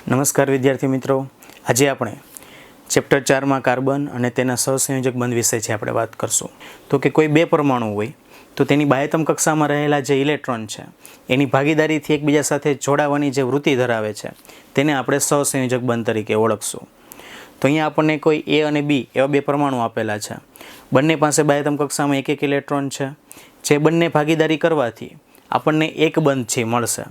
નમસ્કાર વિદ્યાર્થી મિત્રો, આજે આપણે ચેપ્ટર 4માં કાર્બન અને તેના સહસંયોજક બંધ વિશે છે આપણે વાત કરશું. તો કે કોઈ બે પરમાણુ હોય તો તેની બાહ્યતમ કક્ષામાં રહેલા જે ઇલેક્ટ્રોન છે એની ભાગીદારીથી એકબીજા સાથે જોડાવાની જે વૃત્તિ ધરાવે છે તેને આપણે સહસંયોજક બંધ તરીકે ઓળખશું. તો અહીંયા આપણને કોઈ એ અને બી એવા બે પરમાણુ આપેલા છે. બંને પાસે બાહ્યતમ કક્ષામાં એક ઇલેક્ટ્રોન છે. જે બંને ભાગીદારી કરવાથી આપણને એક બંધ છે મળશે.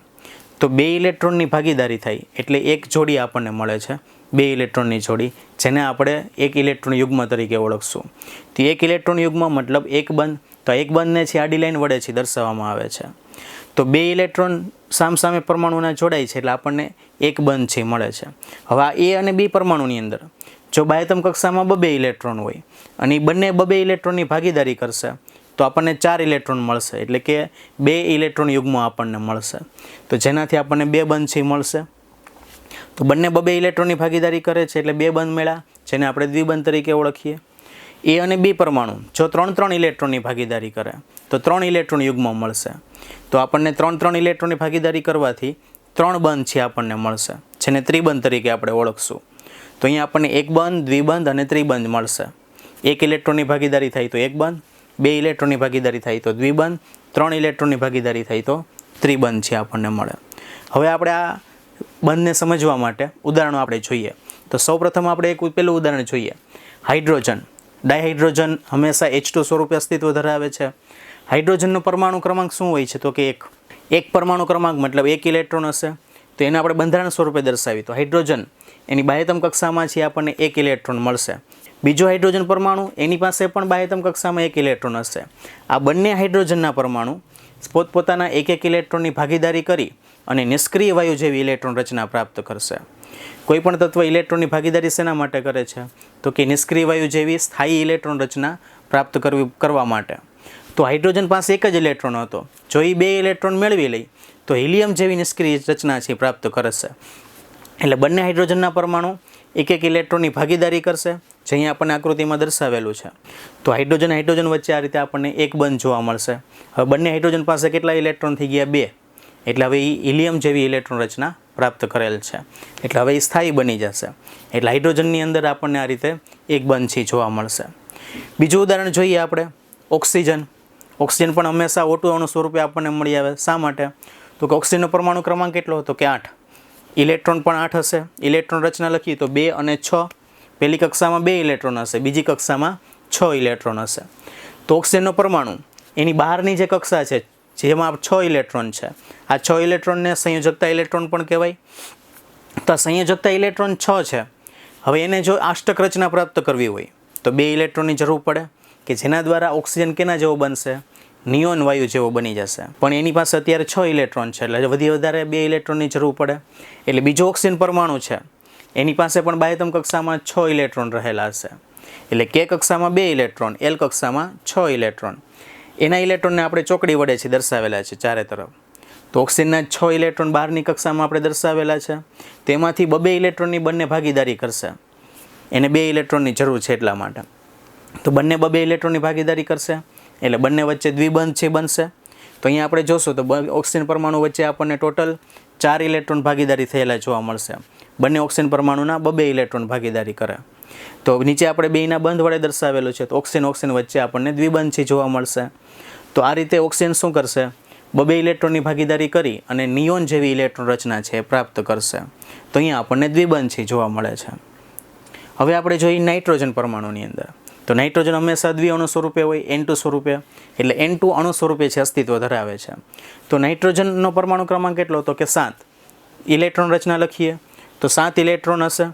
તો બે ઇલેક્ટ્રોનની ભાગીદારી થાય એટલે એક જોડી આપણને મળે છે, બે ઇલેક્ટ્રોનની જોડી, જેને આપણે એક ઇલેક્ટ્રોન યુગ્મ તરીકે ઓળખશું. તો એક ઇલેક્ટ્રોન યુગ્મ મતલબ એક બંધ. તો એક બંધને છે આડી લાઈન વડે છે દર્શાવવામાં આવે છે. તો બે ઇલેક્ટ્રોન સામસામે પરમાણુના જોડાય છે એટલે આપણને એક બંધ છે મળે છે. હવે આ એ અને બી પરમાણુની અંદર જો બાહ્યતમ કક્ષામાં બબે ઇલેક્ટ્રોન હોય અને બંને બબે ઇલેક્ટ્રોનની ભાગીદારી કરશે તો આપણને 4 ઇલેક્ટ્રોન મળશે, એટલે કે બે ઇલેક્ટ્રોન યુગ્મ આપણને મળશે. તો જેનાથી આપણને બે બંધ છે મળશે. તો બંને બબે ઇલેક્ટ્રોનની ભાગીદારી કરે છે એટલે બે બંધ મળ્યા, જેને આપણે દ્વિબંધ તરીકે ઓળખીએ. એ અને બી પરમાણુ જો 3 ઇલેક્ટ્રોનની ભાગીદારી કરે તો 3 ઇલેક્ટ્રોન યુગ્મ મળશે. તો આપણને 3 ઇલેક્ટ્રોનની ભાગીદારી કરવાથી 3 બંધ છે આપણને મળશે, જેને ત્રિબંધ તરીકે આપણે ઓળખશું. તો અહીંયા આપણને એક બંધ, દ્વિબંધ અને ત્રિબંધ મળશે. એક ઇલેક્ટ્રોનની ભાગીદારી થાય તો એક બંધ, બે ઇલેક્ટ્રોનની ભાગીદારી થાય તો દ્વિબંધ, 3 ઇલેક્ટ્રોનની ભાગીદારી થાય તો ત્રિબંધ છે આપણને મળે. હવે આપણે આ બંધને સમજવા માટે ઉદાહરણો આપણે જોઈએ. તો સૌપ્રથમ આપણે એક પહેલું ઉદાહરણ જોઈએ. હાઇડ્રોજન, ડાયહાઇડ્રોજન હંમેશા H2 સ્વરૂપે અસ્તિત્વ ધરાવે છે. હાઇડ્રોજનનો પરમાણુ ક્રમાંક શું હોય છે? તો કે એક પરમાણુ ક્રમાંક મતલબ એક ઇલેક્ટ્રોન હશે. તો એને આપણે બંધારણ સ્વરૂપે દર્શાવી તો હાઇડ્રોજન એની બાહ્યતમ કક્ષામાં છે આપણને એક ઇલેક્ટ્રોન મળશે. બીજો હાઇડ્રોજન પરમાણુ એની પાસે પણ બાહ્યતમ કક્ષામાં એક ઇલેક્ટ્રોન હશે. આ બંને હાઇડ્રોજનના પરમાણુ પોતપોતાના એક ઇલેક્ટ્રોનની ભાગીદારી કરી અને નિષ્ક્રિય વાયુ જેવી ઇલેક્ટ્રોન રચના પ્રાપ્ત કરશે. કોઈપણ તત્વ ઇલેક્ટ્રોનની ભાગીદારી શેના માટે કરે છે? તો કે નિષ્ક્રિય વાયુ જેવી સ્થાયી ઇલેક્ટ્રોન રચના પ્રાપ્ત કરવા માટે. તો હાઇડ્રોજન પાસે એક જ ઇલેક્ટ્રોન હતો. જો એ બે ઇલેક્ટ્રોન મેળવી લે તો હિલિયમ જેવી નિષ્ક્રિય રચના છે પ્રાપ્ત કરશે. એટલે બંને હાઇડ્રોજનના પરમાણુ એક ઇલેક્ટ્રોનની ભાગીદારી કરશે, જે અહીંયા આપણને આકૃતિમાં દર્શાવેલું છે. તો હાઇડ્રોજન વચ્ચે આ રીતે આપણને એક બંધ જોવા મળશે. હવે બંને હાઇડ્રોજન પાસે કેટલા ઇલેક્ટ્રોન થઈ ગયા? 2. એટલે હવે એ હિલિયમ જેવી ઇલેક્ટ્રોન રચના પ્રાપ્ત કરેલ છે. એટલે હવે એ સ્થાયી બની જશે. એટલે હાઇડ્રોજનની અંદર આપણને આ રીતે એક બંધ છે જોવા મળશે. બીજું ઉદાહરણ જોઈએ આપણે. ઓક્સિજન. ઓક્સિજન પણ હંમેશા O2 અણુ સ્વરૂપે આપણને મળી આવે. શા માટે? તો કે ઓક્સિજનનો પરમાણુ ક્રમાંક કેટલો હતો? કે 8. ઇલેક્ટ્રોન પણ 8 હશે. ઇલેક્ટ્રોન રચના લખીએ તો 2 અને 6. પહેલી કક્ષામાં 2 ઇલેક્ટ્રોન હશે, બીજી કક્ષામાં 6 ઇલેક્ટ્રોન હશે. તો ઓક્સિજનનો પરમાણુ એની બહારની જે કક્ષા છે જેમાં 6 ઇલેક્ટ્રોન છે, આ 6 ઇલેક્ટ્રોનને સંયોજકતા ઇલેક્ટ્રોન પણ કહેવાય. તો આ સંયોજકતા ઇલેક્ટ્રોન 6 છે. હવે એને જો આષ્ટક રચના પ્રાપ્ત કરવી હોય તો 2 ઇલેક્ટ્રોનની જરૂર પડે, કે જેના દ્વારા ઓક્સિજન કેના જેવો બનશે? નિયોન વાયુ જેવો બની જશે. પણ એની પાસે અત્યારે 6 ઇલેક્ટ્રોન છે એટલે વધારે 2 ઇલેક્ટ્રોનની જરૂર પડે. એટલે બીજો ઓક્સિજન પરમાણુ છે એની પાસે પણ બાહ્યતમ કક્ષામાં 6 ઇલેક્ટ્રોન રહેલા હશે. એટલે K કક્ષામાં 2 ઇલેક્ટ્રોન, L કક્ષામાં 6 ઇલેક્ટ્રોન. એના ઇલેક્ટ્રોનને આપણે ચોકડી વડે છે દર્શાવેલા છે ચારે તરફ. તો ઓક્સિજનના 6 ઇલેક્ટ્રોન બહારની કક્ષામાં આપણે દર્શાવેલા છે. તેમાંથી 2 ઇલેક્ટ્રોનની બંને ભાગીદારી કરશે. એને 2 ઇલેક્ટ્રોનની જરૂર છે એટલા માટે. તો બંને 2 ઇલેક્ટ્રોનની ભાગીદારી કરશે એટલે બંને વચ્ચે દ્વિબંધ છે બનશે. તો અહીંયા આપણે જોશું તો ઓક્સિજન પરમાણુ વચ્ચે આપણને ટોટલ 4 ઇલેક્ટ્રોન ભાગીદારી થયેલા જોવા મળશે. બંને ઓક્સિજન પરમાણુના 2 ઇલેક્ટ્રોન ભાગીદારી કરે. તો નીચે આપણે બેયના બંધ વડે દર્શાવેલું છે. તો ઓક્સિજન વચ્ચે આપણને દ્વિબંધ છે જોવા મળશે. તો આ રીતે ઓક્સિજન શું કરશે? 2 ઇલેક્ટ્રોનની ભાગીદારી કરી અને નિયોન જેવી ઇલેક્ટ્રોન રચના છે પ્રાપ્ત કરશે. તો અહીંયા આપણને દ્વિબંધ છે જોવા મળે છે. હવે આપણે જોઈએ નાઇટ્રોજન પરમાણુની અંદર. તો નાઇટ્રોજન હંમેશા દ્વિઅણુ સ્વરૂપે હોય, N2 સ્વરૂપે. એટલે N2 અણુ સ્વરૂપે છે અસ્તિત્વ ધરાવે છે. તો નાઇટ્રોજનનો પરમાણુ ક્રમાંક કેટલો હતો? કે 7. ઇલેક્ટ્રોન રચના લખીએ તો 7 ઇલેક્ટ્રોન હશે.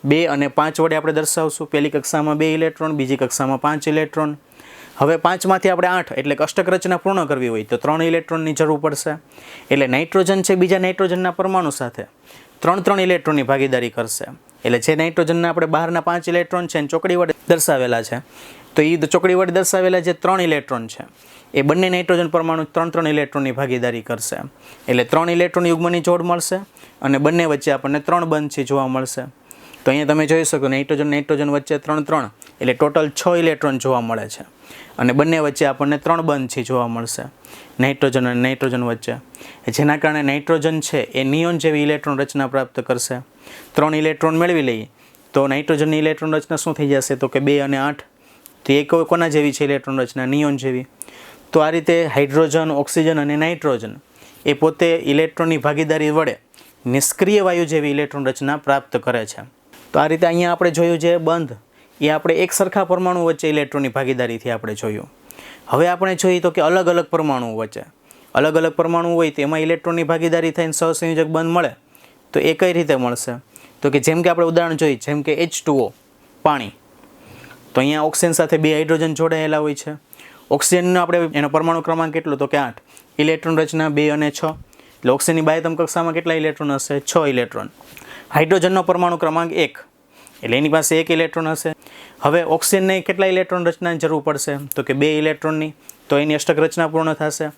2 અને 5 વડે આપણે દર્શાવશું. પહેલી કક્ષામાં 2 ઇલેક્ટ્રોન, બીજી કક્ષામાં 5 ઇલેક્ટ્રોન. હવે 5માંથી આપણે 8 એટલે કે અષ્ટક રચના પૂર્ણ કરવી હોય તો 3 ઇલેક્ટ્રોનની જરૂર પડશે. એટલે નાઇટ્રોજન છે બીજા નાઇટ્રોજનના પરમાણુ સાથે 3 ઇલેક્ટ્રોનની ભાગીદારી કરશે. એટલે જે નાઇટ્રોજનના આપણે બહારના 5 ઇલેક્ટ્રોન છે એને ચોકડી વડે દર્શાવેલા છે. તો એ ચોકડી વડે દર્શાવેલા જે 3 ઇલેક્ટ્રોન છે એ બંને નાઇટ્રોજન પરમાણુ 3 ઇલેક્ટ્રોનની ભાગીદારી કરશે. એટલે 3 ઇલેક્ટ્રોન યુગ્મની જોડ મળશે અને બંને વચ્ચે આપણને 3 બંધ છે જોવા મળશે. તો અહીંયા તમે જોઈ શકો નાઇટ્રોજન વચ્ચે 3 એટલે ટોટલ 6 ઇલેક્ટ્રોન જોવા મળે છે અને બંને વચ્ચે આપણને 3 બંધ છે જોવા મળશે નાઇટ્રોજન અને નાઇટ્રોજન વચ્ચે, જેના કારણે નાઇટ્રોજન છે એ નિયોન જેવી ઇલેક્ટ્રોન રચના પ્રાપ્ત કરશે. 3 ઇલેક્ટ્રોન મેળવી લઈએ તો નાઇટ્રોજનની ઇલેક્ટ્રોન રચના શું થઈ જશે તો કે 2 અને 8. તો એ કોના જેવી છે ઇલેક્ટ્રોન રચના? નિયોન જેવી. તો આ રીતે હાઇડ્રોજન, ઓક્સિજન અને નાઇટ્રોજન એ પોતે ઇલેક્ટ્રોનની ભાગીદારી વડે નિષ્ક્રિય વાયુ જેવી ઇલેક્ટ્રોન રચના પ્રાપ્ત કરે છે. તો આ રીતે અહીંયા આપણે જોયું જે બંધ એ આપણે એક સરખા પરમાણુ વચ્ચે ઇલેક્ટ્રોનની ભાગીદારીથી આપણે જોયું. હવે આપણે જોઈએ તો કે અલગ અલગ પરમાણુઓ વચ્ચે અલગ અલગ પરમાણુ હોય તો એમાં ઇલેક્ટ્રોનની ભાગીદારી થઈને સહસંયોજક બંધ મળે. તો એ કઈ રીતે મળશે? તો કે જેમ કે આપણે ઉદાહરણ જોઈએ, જેમ કે H2O પાણી, તો અહીંયા ઓક્સિજન સાથે 2 હાઇડ્રોજન જોડાયેલા હોય છે. ઓક્સિજનનો આપણે એનો પરમાણુ ક્રમાંક કેટલો તો કે 8, ઇલેક્ટ્રોન રચના 2 અને 6, એટલે ઓક્સિજનની બાહ્યતમ કક્ષામાં કેટલા ઇલેક્ટ્રોન હશે? 6 ઇલેક્ટ્રોન. હાઇડ્રોજનનો પરમાણુ ક્રમાંક 1, એટલે એની પાસે 1 ઇલેક્ટ્રોન હશે. હવે ઓક્સિજનને કેટલા ઇલેક્ટ્રોન રચનાની જરૂર પડશે તો કે 2 ઇલેક્ટ્રોનની, તો એની અષ્ટક રચના પૂર્ણ થશે.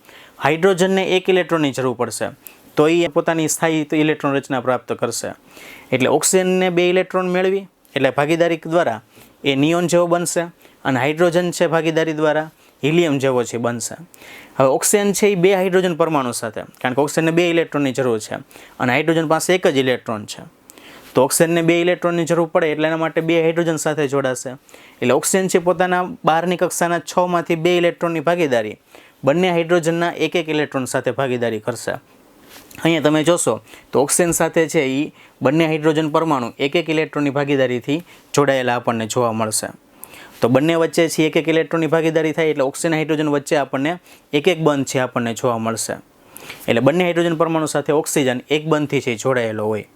હાઇડ્રોજનને 1 ઇલેક્ટ્રોનની જરૂર પડશે તો એ પોતાની સ્થાયી ઇલેક્ટ્રોન રચના પ્રાપ્ત કરશે. એટલે ઓક્સિજનને 2 ઇલેક્ટ્રોન મેળવી એટલે ભાગીદારી દ્વારા એ નિયોન જેવો બનશે અને હાઇડ્રોજન છે ભાગીદારી દ્વારા હિલિયમ જેવો છે બનશે. હવે ઓક્સિજન છે એ 2 હાઇડ્રોજન પરમાણુ સાથે, કારણ કે ઓક્સિજનને 2 ઇલેક્ટ્રોનની જરૂર છે અને હાઇડ્રોજન પાસે 1 જ ઇલેક્ટ્રોન છે, તો ઓક્સિજનને 2 ઇલેક્ટ્રોનની જરૂર પડે એટલે એના માટે 2 હાઇડ્રોજન સાથે જોડાશે. એટલે ઓક્સિજન છે પોતાના બહારની કક્ષાના 6 માંથી 2 ઇલેક્ટ્રોનની ભાગીદારી બંને હાઇડ્રોજનના 1 ઇલેક્ટ્રોન સાથે ભાગીદારી કરશે. અહીંયા તમે જોશો તો ઓક્સિજન સાથે છે એ બંને હાઇડ્રોજન પરમાણુ 1 ઇલેક્ટ્રોનની ભાગીદારીથી જોડાયેલા આપણને જોવા મળશે. તો બંને વચ્ચે છે 1 ઇલેક્ટ્રોનની ભાગીદારી થાય એટલે ઓક્સિજન હાઇડ્રોજન વચ્ચે આપણને 1 બંધ છે આપણને જોવા મળશે. એટલે બંને હાઇડ્રોજન પરમાણુ સાથે ઓક્સિજન 1 બંધથી છે જોડાયેલો હોય.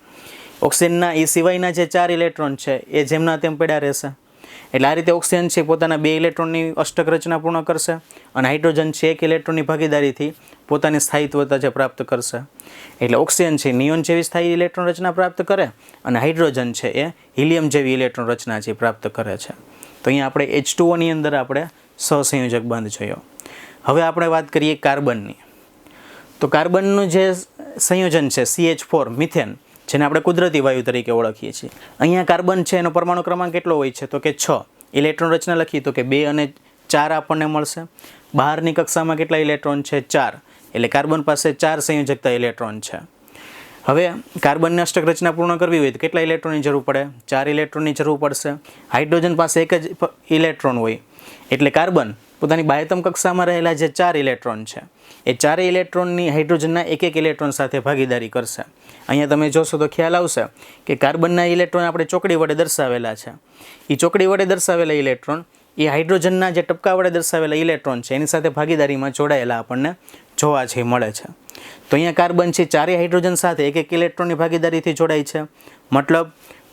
ઓક્સિજનના એ સિવાયના જે 4 ઇલેક્ટ્રોન છે એ જેમના તેમ પડ્યા રહેશે. એટલે આ રીતે ઓક્સિજન છે પોતાના 2 ઇલેક્ટ્રોનની અષ્ટક રચના પૂર્ણ કરશે અને હાઇડ્રોજન છે 1 ઇલેક્ટ્રોનની ભાગીદારીથી પોતાની સ્થાયિત્વતા જે પ્રાપ્ત કરશે. એટલે ઓક્સિજન છે નિયોન જેવી સ્થાયી ઇલેક્ટ્રોન રચના પ્રાપ્ત કરે અને હાઇડ્રોજન છે એ હિલિયમ જેવી ઇલેક્ટ્રોન રચના છે પ્રાપ્ત કરે છે. તો અહીંયા આપણે H2O ની અંદર આપણે સહસંયોજક બંધ જોયો. હવે આપણે વાત કરીએ કાર્બનની. તો કાર્બનનું જે સંયોજન છે CH4 મિથેન, જેને આપણે કુદરતી વાયુ તરીકે ઓળખીએ છીએ. અહીંયા કાર્બન છે એનો પરમાણુ ક્રમાંક કેટલો હોય છે તો કે 6. ઇલેક્ટ્રોન રચના લખીએ તો કે 2 અને 4 આપણને મળશે. બહારની કક્ષામાં કેટલા ઇલેક્ટ્રોન છે? 4. એટલે કાર્બન પાસે 4 સંયોજકતા ઇલેક્ટ્રોન છે. હવે કાર્બનની અષ્ટક રચના પૂર્ણ કરવી હોય તો કેટલા ઇલેક્ટ્રોનની જરૂર પડે? 4 ઇલેક્ટ્રોનની જરૂર પડશે. હાઇડ્રોજન પાસે 1 જ ઇલેક્ટ્રોન હોય એટલે કાર્બન પોતાની બાહ્યતમ કક્ષામાં રહેલા જે 4 ઇલેક્ટ્રોન છે એ 4 ઇલેક્ટ્રોનની હાઇડ્રોજનના 1 ઇલેક્ટ્રોન સાથે ભાગીદારી કરશે. અહીંયા તમે જોશો તો ખ્યાલ આવશે કે કાર્બનના ઇલેક્ટ્રોન આપણે ચોકડી વડે દર્શાવેલા છે. એ ચોકડી વડે દર્શાવેલા ઇલેક્ટ્રોન એ હાઇડ્રોજનના જે ટપકા વડે દર્શાવેલા ઇલેક્ટ્રોન છે એની સાથે ભાગીદારીમાં જોડાયેલા આપણને જોવા છે મળે છે. તો અહીંયા કાર્બન છે 4 હાઇડ્રોજન સાથે 1 ઇલેક્ટ્રોનની ભાગીદારીથી જોડાય છે. મતલબ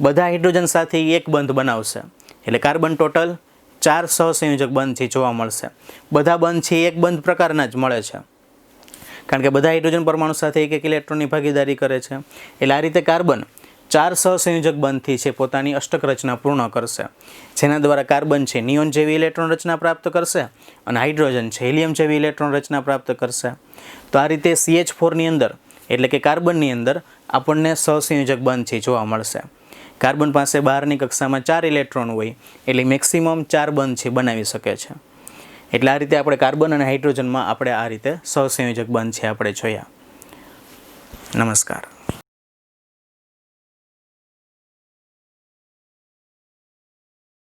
બધા હાઇડ્રોજન સાથે 1 બંધ બનાવશે. એટલે કાર્બન ટોટલ 4 સહસંયોજક બંધ છે જોવા મળશે. બધા બંધ છે 1 બંધ પ્રકારના જ મળે છે, કારણ કે બધા હાઇડ્રોજન પરમાણુ સાથે 1 ઇલેક્ટ્રોનની ભાગીદારી કરે છે. એટલે આ રીતે કાર્બન 4 સહસંયોજક બંધથી છે પોતાની અષ્ટક રચના પૂર્ણ કરશે, જેના દ્વારા કાર્બન છે નિયોન જેવી ઇલેક્ટ્રોન રચના પ્રાપ્ત કરશે અને હાઇડ્રોજન છે હિલિયમ જેવી ઇલેક્ટ્રોન રચના પ્રાપ્ત કરશે. તો આ રીતે CH4ની અંદર એટલે કે કાર્બનની અંદર આપણને સહસંયોજક બંધ છે જોવા મળશે. કાર્બન પાસે બહારની કક્ષામાં 4 ઇલેક્ટ્રોન હોય એટલે મેક્સિમમ 4 બંધ છે બનાવી શકે છે. એટલે આ રીતે આપણે કાર્બન અને હાઇડ્રોજનમાં આપણે આ રીતે સહસંયોજક બંધ છે આપણે જોયા. નમસ્કાર.